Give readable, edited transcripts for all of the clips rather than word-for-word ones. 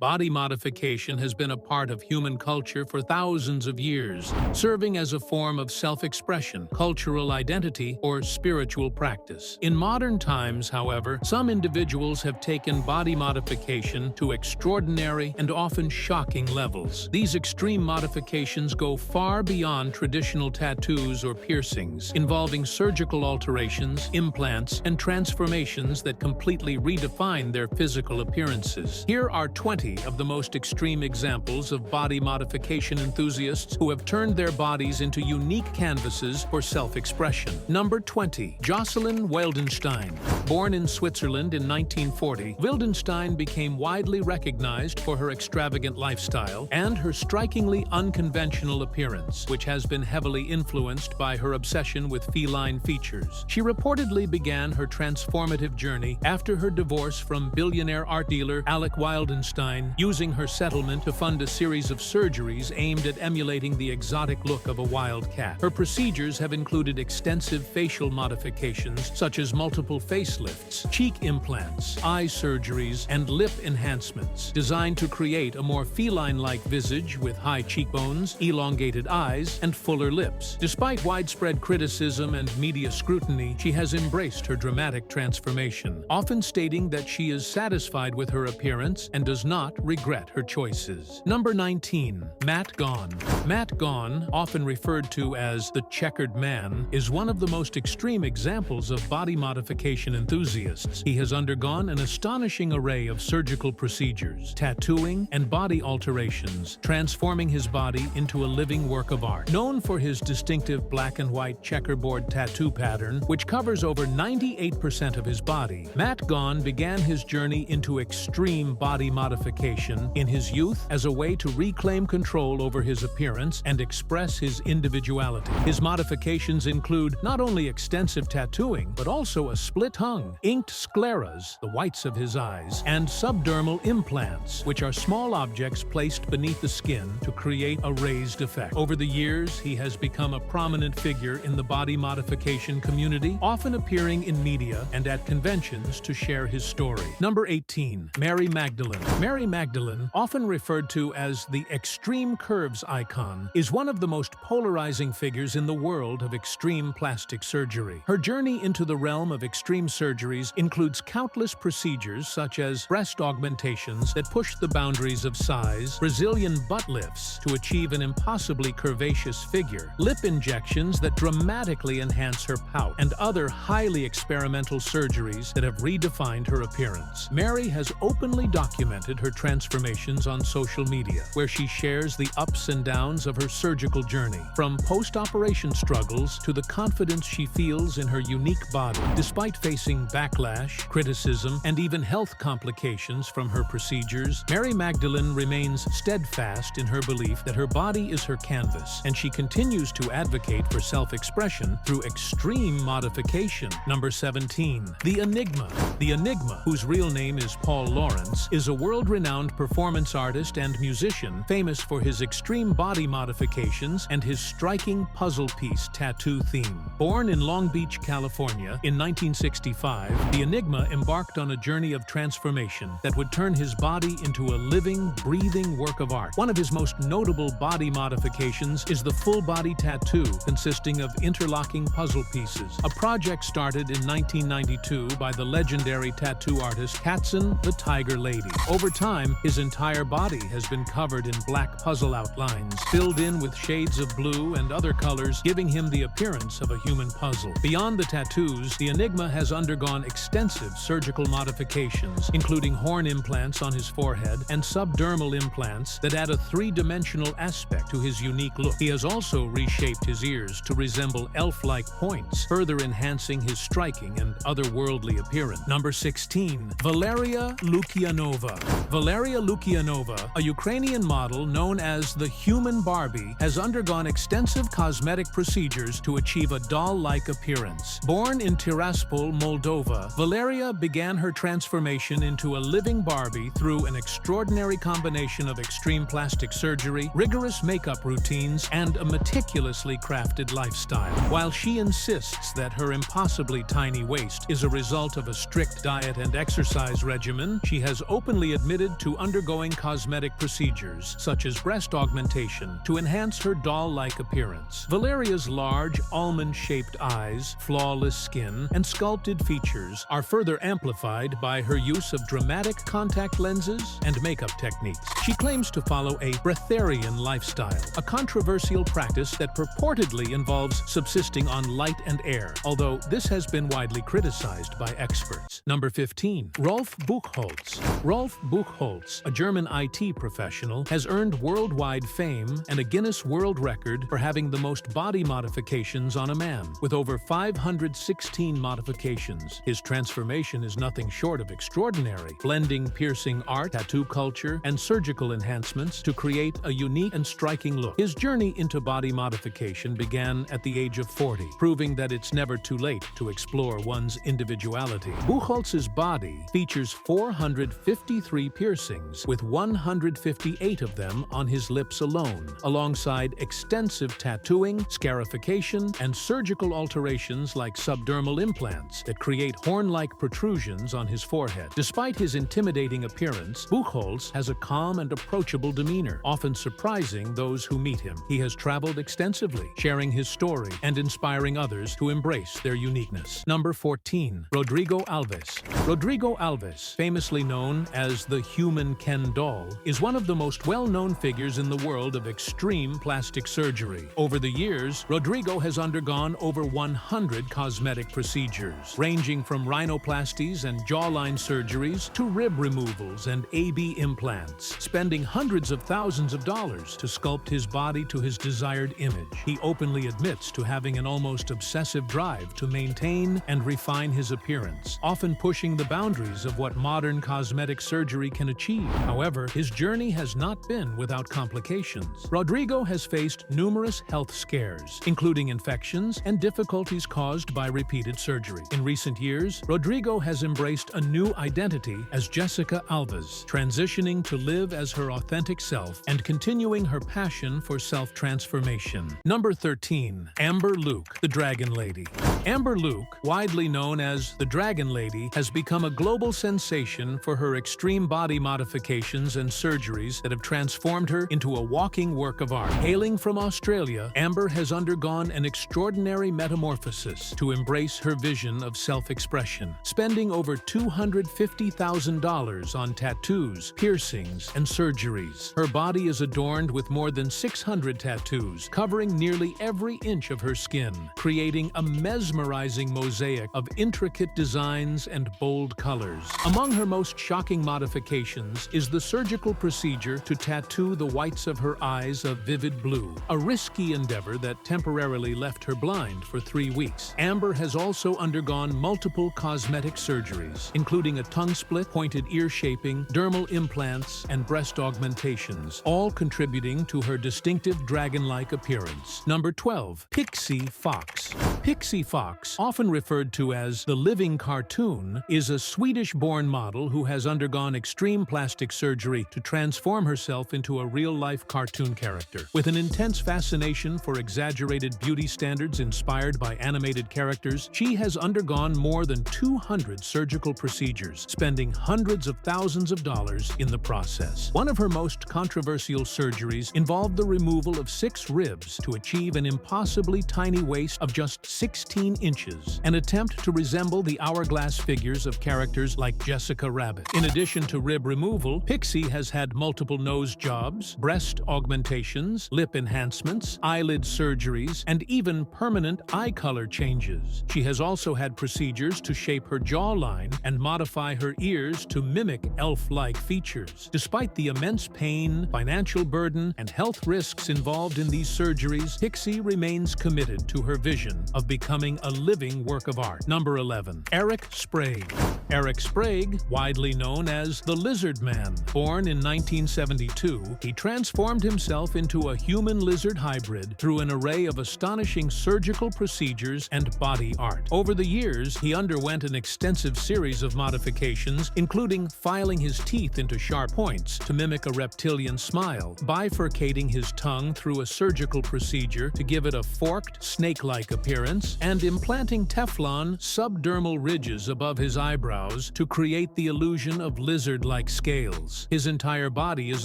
Body modification has been a part of human culture for thousands of years, serving as a form of self-expression, cultural identity, or spiritual practice. In modern times, however, some individuals have taken body modification to extraordinary and often shocking levels. These extreme modifications go far beyond traditional tattoos or piercings, involving surgical alterations, implants, and transformations that completely redefine their physical appearances. Here are 20 of the most extreme examples of body modification enthusiasts who have turned their bodies into unique canvases for self-expression. Number 20. Jocelyn Wildenstein. Born in Switzerland in 1940, Wildenstein became widely recognized for her extravagant lifestyle and her strikingly unconventional appearance, which has been heavily influenced by her obsession with feline features. She reportedly began her transformative journey after her divorce from billionaire art dealer Alec Wildenstein, using her settlement to fund a series of surgeries aimed at emulating the exotic look of a wild cat. Her procedures have included extensive facial modifications such as multiple facelifts, cheek implants, eye surgeries, and lip enhancements, designed to create a more feline-like visage with high cheekbones, elongated eyes, and fuller lips. Despite widespread criticism and media scrutiny, she has embraced her dramatic transformation, often stating that she is satisfied with her appearance and does not regret her choices. Number 19. Matt Gone. Matt Gone, often referred to as the Checkered Man, is one of the most extreme examples of body modification enthusiasts. He has undergone an astonishing array of surgical procedures, tattooing, and body alterations, transforming his body into a living work of art. Known for his distinctive black and white checkerboard tattoo pattern, which covers over 98% of his body, Matt Gone began his journey into extreme body modification in his youth as a way to reclaim control over his appearance and express his individuality. His modifications include not only extensive tattooing, but also a split tongue, inked scleras, the whites of his eyes, and subdermal implants, which are small objects placed beneath the skin to create a raised effect. Over the years, he has become a prominent figure in the body modification community, often appearing in media and at conventions to share his story. Number 18. Mary Magdalene. Mary Magdalene, often referred to as the extreme curves icon, is one of the most polarizing figures in the world of extreme plastic surgery. Her journey into the realm of extreme surgeries includes countless procedures such as breast augmentations that push the boundaries of size, Brazilian butt lifts to achieve an impossibly curvaceous figure, lip injections that dramatically enhance her pout, and other highly experimental surgeries that have redefined her appearance. Mary has openly documented her transformations on social media, where she shares the ups and downs of her surgical journey, from post-operation struggles to the confidence she feels in her unique body. Despite facing backlash, criticism, and even health complications from her procedures, Mary Magdalene remains steadfast in her belief that her body is her canvas, and she continues to advocate for self-expression through extreme modification. Number 17. The Enigma. The Enigma, whose real name is Paul Lawrence, is a world-renowned performance artist and musician famous for his extreme body modifications and his striking puzzle piece tattoo theme. Born in Long Beach, California in 1965, the Enigma embarked on a journey of transformation that would turn his body into a living, breathing work of art. One of his most notable body modifications is the full-body tattoo consisting of interlocking puzzle pieces, a project started in 1992 by the legendary tattoo artist Katzen the Tiger Lady. Over time, his entire body has been covered in black puzzle outlines, filled in with shades of blue and other colors, giving him the appearance of a human puzzle. Beyond the tattoos, the Enigma has undergone extensive surgical modifications, including horn implants on his forehead and subdermal implants that add a three-dimensional aspect to his unique look. He has also reshaped his ears to resemble elf-like points, further enhancing his striking and otherworldly appearance. Number 16. Valeria Lukianova. Valeria Lukianova, a Ukrainian model known as the Human Barbie, has undergone extensive cosmetic procedures to achieve a doll-like appearance. Born in Tiraspol, Moldova, Valeria began her transformation into a living Barbie through an extraordinary combination of extreme plastic surgery, rigorous makeup routines, and a meticulously crafted lifestyle. While she insists that her impossibly tiny waist is a result of a strict diet and exercise regimen, she has openly admitted admitted to undergoing cosmetic procedures, such as breast augmentation, to enhance her doll-like appearance. Valeria's large, almond-shaped eyes, flawless skin, and sculpted features are further amplified by her use of dramatic contact lenses and makeup techniques. She claims to follow a breatharian lifestyle, a controversial practice that purportedly involves subsisting on light and air, although this has been widely criticized by experts. Number 15. Rolf Buchholz. Rolf Buchholz, a German IT professional, has earned worldwide fame and a Guinness World Record for having the most body modifications on a man, with over 516 modifications. His transformation is nothing short of extraordinary, blending piercing art, tattoo culture, and surgical enhancements to create a unique and striking look. His journey into body modification began at the age of 40, proving that it's never too late to explore one's individuality. Buchholz's body features 453 piercings, with 158 of them on his lips alone, alongside extensive tattooing, scarification, and surgical alterations like subdermal implants that create horn-like protrusions on his forehead. Despite his intimidating appearance, Buchholz has a calm and approachable demeanor, often surprising those who meet him. He has traveled extensively, sharing his story and inspiring others to embrace their uniqueness. Number 14. Rodrigo Alves. Rodrigo Alves, famously known as the Human Ken doll, is one of the most well-known figures in the world of extreme plastic surgery. Over the years, Rodrigo has undergone over 100 cosmetic procedures, ranging from rhinoplasties and jawline surgeries to rib removals and AB implants, spending hundreds of thousands of dollars to sculpt his body to his desired image. He openly admits to having an almost obsessive drive to maintain and refine his appearance, often pushing the boundaries of what modern cosmetic surgery can achieve. However, his journey has not been without complications. Rodrigo has faced numerous health scares, including infections and difficulties caused by repeated surgery. In recent years, Rodrigo has embraced a new identity as Jessica Alves, transitioning to live as her authentic self and continuing her passion for self-transformation. Number 13. Amber Luke, the Dragon Lady. Amber Luke, widely known as the Dragon Lady, has become a global sensation for her extreme body modifications and surgeries that have transformed her into a walking work of art. Hailing from Australia, Amber has undergone an extraordinary metamorphosis to embrace her vision of self-expression, spending over $250,000 on tattoos, piercings, and surgeries. Her body is adorned with more than 600 tattoos, covering nearly every inch of her skin, creating a mesmerizing mosaic of intricate designs and bold colors. Among her most shocking modifications is the surgical procedure to tattoo the whites of her eyes a vivid blue, a risky endeavor that temporarily left her blind for 3 weeks. Amber has also undergone multiple cosmetic surgeries, including a tongue split, pointed ear shaping, dermal implants, and breast augmentations, all contributing to her distinctive dragon-like appearance. Number 12. Pixie Fox. Pixie Fox, often referred to as the living cartoon, is a Swedish-born model who has undergone extreme plastic surgery to transform herself into a real-life cartoon character. With an intense fascination for exaggerated beauty standards inspired by animated characters, she has undergone more than 200 surgical procedures, spending hundreds of thousands of dollars in the process. One of her most controversial surgeries involved the removal of 6 ribs to achieve an impossibly tiny waist of just 16 inches, an attempt to resemble the hourglass figures of characters like Jessica Rabbit. In addition to rib removal, Pixie has had multiple nose jobs, breast augmentations, lip enhancements, eyelid surgeries, and even permanent eye color changes. She has also had procedures to shape her jawline and modify her ears to mimic elf-like features. Despite the immense pain, financial burden, and health risks involved in these surgeries, Pixie remains committed to her vision of becoming a living work of art. Number 11. Eric Sprague. Eric Sprague, widely known as the Lizard Man. Born in 1972, he transformed himself into a human-lizard hybrid through an array of astonishing surgical procedures and body art. Over the years, he underwent an extensive series of modifications, including filing his teeth into sharp points to mimic a reptilian smile, bifurcating his tongue through a surgical procedure to give it a forked, snake-like appearance, appearance and implanting Teflon subdermal ridges above his eyebrows to create the illusion of lizard-like scales. His entire body is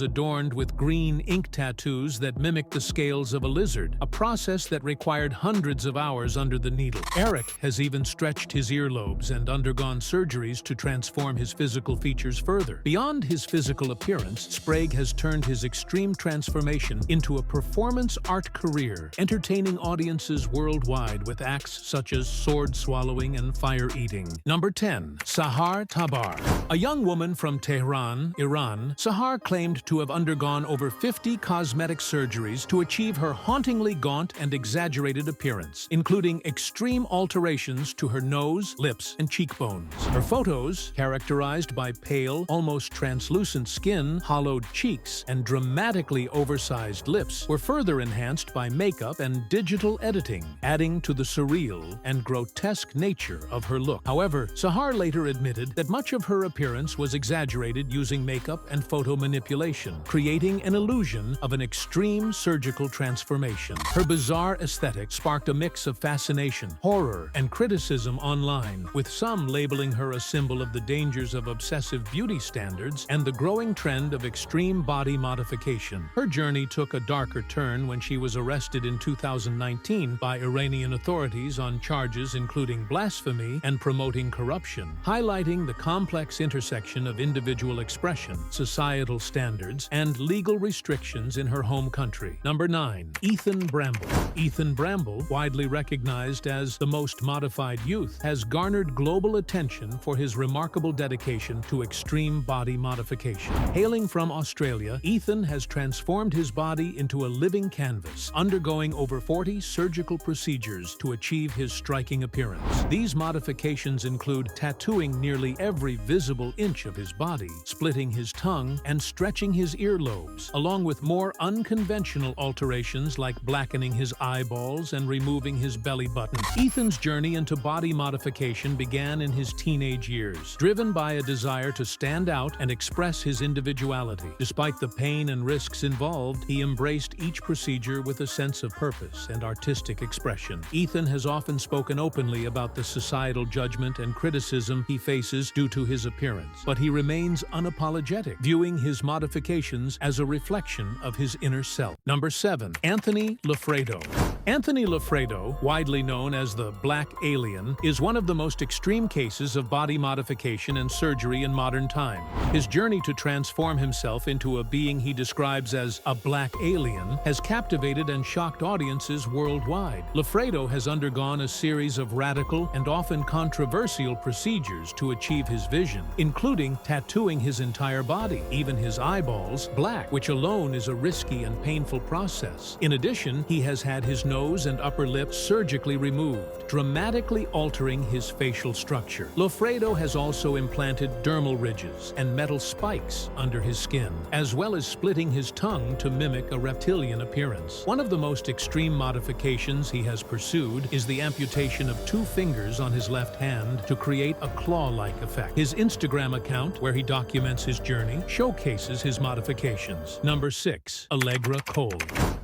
adorned with green ink tattoos that mimic the scales of a lizard, a process that required hundreds of hours under the needle. Eric has even stretched his earlobes and undergone surgeries to transform his physical features further. Beyond his physical appearance, Sprague has turned his extreme transformation into a performance art career, entertaining audiences worldwide with acts such as sword swallowing and fire eating. Number 10. Sahar Tabar. A young woman from Tehran, Iran, Sahar claimed to have undergone over 50 cosmetic surgeries to achieve her hauntingly gaunt and exaggerated appearance, including extreme alterations to her nose, lips, and cheekbones. Her photos, characterized by pale, almost translucent skin, hollowed cheeks, and dramatically oversized lips, were further enhanced by makeup and digital editing, adding to the surreal and grotesque nature of her look. However, Sahar later admitted that much of her appearance was exaggerated using makeup and photo manipulation, creating an illusion of an extreme surgical transformation. Her bizarre aesthetic sparked a mix of fascination, horror, and criticism online, with some labeling her a symbol of the dangers of obsessive beauty standards and the growing trend of extreme body modification. Her journey took a darker turn when she was arrested in 2019 by Iranian authorities on charges including blasphemy and promoting corruption, highlighting the complex intersection of individual expression, societal standards, and legal restrictions in her home country. Number 9. Ethan Bramble. Ethan Bramble, widely recognized as the most modified youth, has garnered global attention for his remarkable dedication to extreme body modification. Hailing from Australia, Ethan has transformed his body into a living canvas, undergoing over 40 surgical procedures to achieve his striking appearance. These modifications include tattooing nearly every visible inch of his body, splitting his tongue, and stretching his earlobes, along with more unconventional alterations like blackening his eyeballs and removing his belly button. Ethan's journey into body modification began in his teenage years, driven by a desire to stand out and express his individuality. Despite the pain and risks involved, he embraced each procedure with a sense of purpose and artistic expression. Ethan has often spoken openly about the societal judgment and criticism he faces due to his appearance, but he remains unapologetic, viewing his modifications as a reflection of his inner self. Number 7. Anthony Loffredo. Anthony Loffredo, widely known as the Black Alien, is one of the most extreme cases of body modification and surgery in modern time. His journey to transform himself into a being he describes as a black alien has captivated and shocked audiences worldwide. Loffredo has undergone a series of radical and often controversial procedures to achieve his vision, including tattooing his entire body, even his eyeballs, black, which alone is a risky and painful process. In addition, he has had his nose and upper lip surgically removed, dramatically altering his facial structure. Loffredo has also implanted dermal ridges and metal spikes under his skin, as well as splitting his tongue to mimic a reptilian appearance. One of the most extreme modifications he has pursued is the amputation of 2 fingers on his left hand to create a claw-like effect. His Instagram account, where he documents his journey, showcases his modifications. Number 6. Allegra Cole.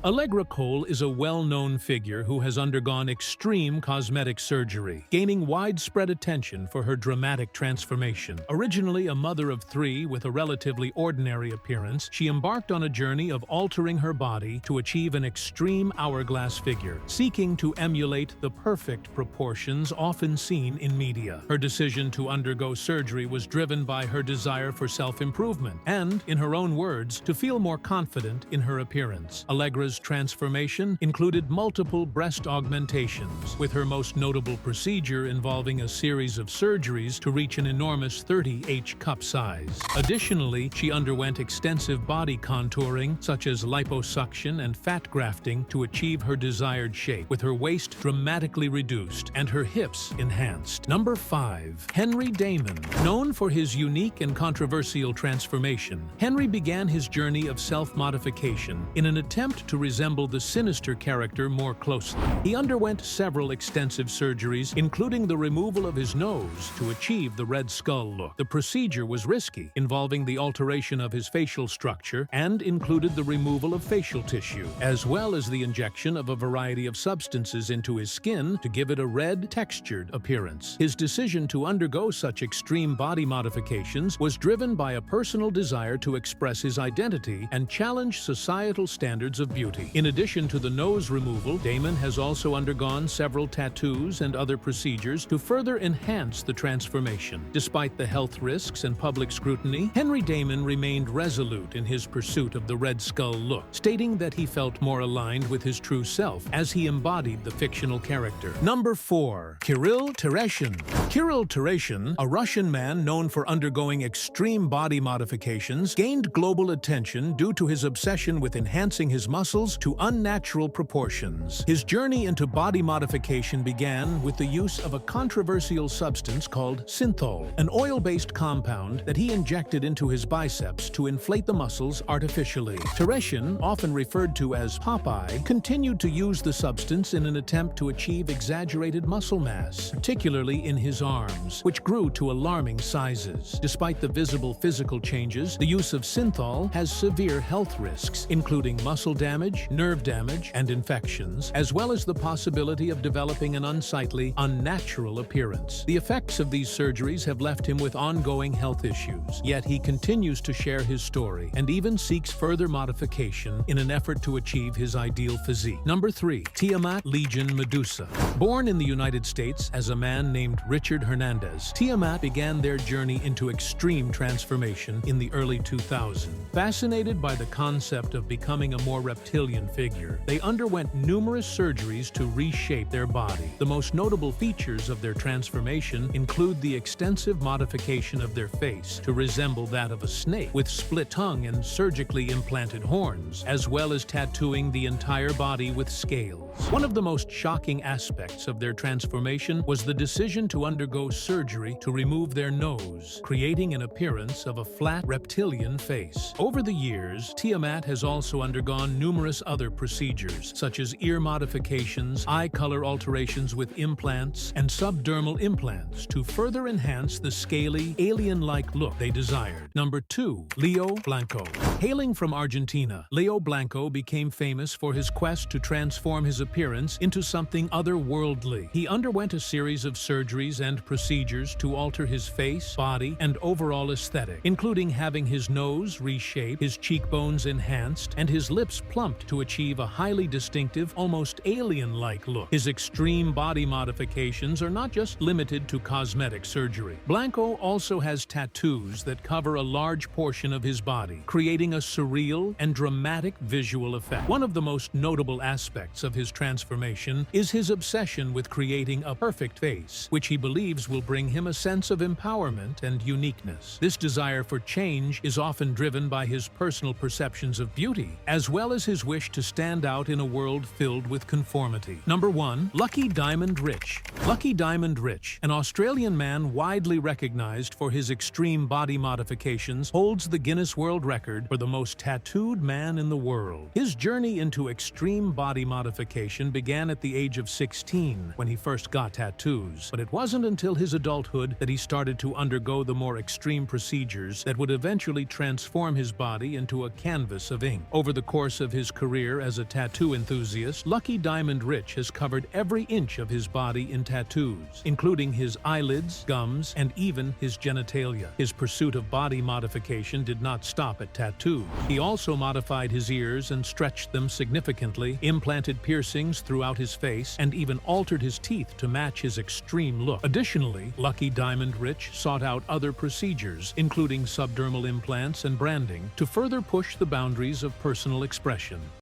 Allegra Cole is a well-known figure who has undergone extreme cosmetic surgery, gaining widespread attention for her dramatic transformation. Originally a mother of 3 with a relatively ordinary appearance, she embarked on a journey of altering her body to achieve an extreme hourglass figure, seeking to emulate the perfect proportions often seen in media. Her decision to undergo surgery was driven by her desire for self-improvement and, in her own words, to feel more confident in her appearance. Allegra's transformation included multiple breast augmentations, with her most notable procedure involving a series of surgeries to reach an enormous 30H cup size. Additionally, she underwent extensive body contouring, such as liposuction and fat grafting, to achieve her desired shape, with her waist dramatically reduced and her hips enhanced. Number 5. Henry Damon. Known for his unique and controversial transformation, Henry began his journey of self-modification in an attempt to resemble the sinister character more closely. He underwent several extensive surgeries, including the removal of his nose to achieve the Red Skull look. The procedure was risky, involving the alteration of his facial structure and included the removal of facial tissue, as well as the injection of a variety of substances into his skin to give it a red, textured appearance. His decision to undergo such extreme body modifications was driven by a personal desire to express his identity and challenge societal standards of beauty. In addition to the nose removal, Damon has also undergone several tattoos and other procedures to further enhance the transformation. Despite the health risks and public scrutiny, Henry Damon remained resolute in his pursuit of the Red Skull look, stating that he felt more aligned with his true self as he embodied the fictional character. Number 4. Kirill Tereshin. Kirill Tereshin, a Russian man known for undergoing extreme body modifications, gained global attention due to his obsession with enhancing his muscles to unnatural proportions. His journey into body modification began with the use of a controversial substance called synthol, an oil-based compound that he injected into his biceps to inflate the muscles artificially. Tereshin, often referred to as Popeye, continued to use the substance in an attempt to achieve exaggerated muscle mass, particularly in his arms, which grew to alarming sizes. Despite the visible physical changes, the use of synthol has severe health risks, including muscle damage, nerve damage, and infections, as well as the possibility of developing an unsightly, unnatural appearance. The effects of these surgeries have left him with ongoing health issues, yet he continues to share his story and even seeks further modification in an effort to achieve his ideal physique. Number 3. Tiamat Legion Medusa. Born in the United States as a man named Richard Hernandez, Tiamat began their journey into extreme transformation in the early 2000s. Fascinated by the concept of becoming a more reptilian figure, they underwent numerous surgeries to reshape their body. The most notable features of their transformation include the extensive modification of their face to resemble that of a snake, with split tongue and surgically implanted horns, as well as tattooing the entire body with scales. One of the most shocking aspects of their transformation was the decision to undergo surgery to remove their nose, creating an appearance of a flat reptilian face. Over the years, Tiamat has also undergone numerous other procedures, such as ear modifications, eye color alterations with implants, and subdermal implants to further enhance the scaly, alien-like look they desired. Number 2. Leo Blanco. Hailing from Argentina, Leo Blanco became famous for his quest to transform his appearance into something otherworldly. He underwent a series of surgeries and procedures to alter his face, body, and overall aesthetic, including having his nose reshaped, his cheekbones enhanced, and his lips plumped to achieve a highly distinctive, almost alien-like look. His extreme body modifications are not just limited to cosmetic surgery. Blanco also has tattoos that cover a large portion of his body, creating a surreal and dramatic visual effect. One of the most notable aspects of his transformation is his obsession with creating a perfect face, which he believes will bring him a sense of empowerment and uniqueness. This desire for change is often driven by his personal perceptions of beauty, as well as his wish to stand out in a world filled with conformity. Number 1. Lucky Diamond Rich. Lucky Diamond Rich, an Australian man widely recognized for his extreme body modifications, holds the Guinness World Record for the most tattooed man in the world. His journey into extreme body modification began at the age of 16 when he first got tattoos, but it wasn't until his adulthood that he started to undergo the more extreme procedures that would eventually transform his body into a canvas of ink. Over the course of his career as a tattoo enthusiast, Lucky Diamond Rich has covered every inch of his body in tattoos, including his eyelids, gums, and even his genitalia. His pursuit of body modification did not stop at tattoos. He also modified his ears and stretched them significantly, implanted piercings throughout his face, and even altered his teeth to match his extreme look. Additionally, Lucky Diamond Rich sought out other procedures, including subdermal implants and branding, to further push the boundaries of personal expression.